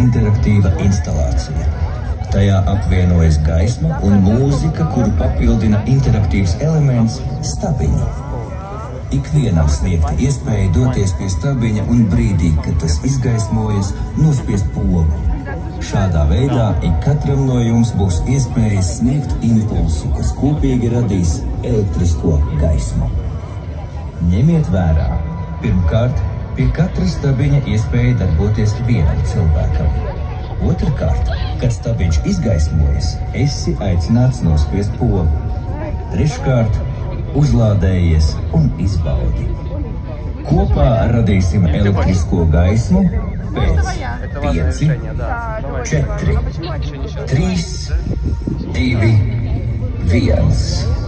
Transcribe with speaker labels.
Speaker 1: interaktīva instalācija. Tajā apvienojas gaisma un mūzika, kuru papildina interaktīvs elements – stabiņi. Ikvienam sniegta iespēja doties pie stabiņa un brīdī, kad tas izgaismojas, nospiest pogu. Šādā veidā ikatram no jums būs iespējas sniegt impulsu, kas kopīgi radīs elektrisko gaismu. Ņemiet vērā, pirmkārt, pie katra stabiņa iespēja darboties vienam cilvēkam. Otrkārt, kad stabiņš izgaismojas, esi aicināts nospiest pogu. Treškārt, uzlādējies un izbaudi. Kopā radīsim elektrisko gaismu pēc 5, 4, 3, 2, 1.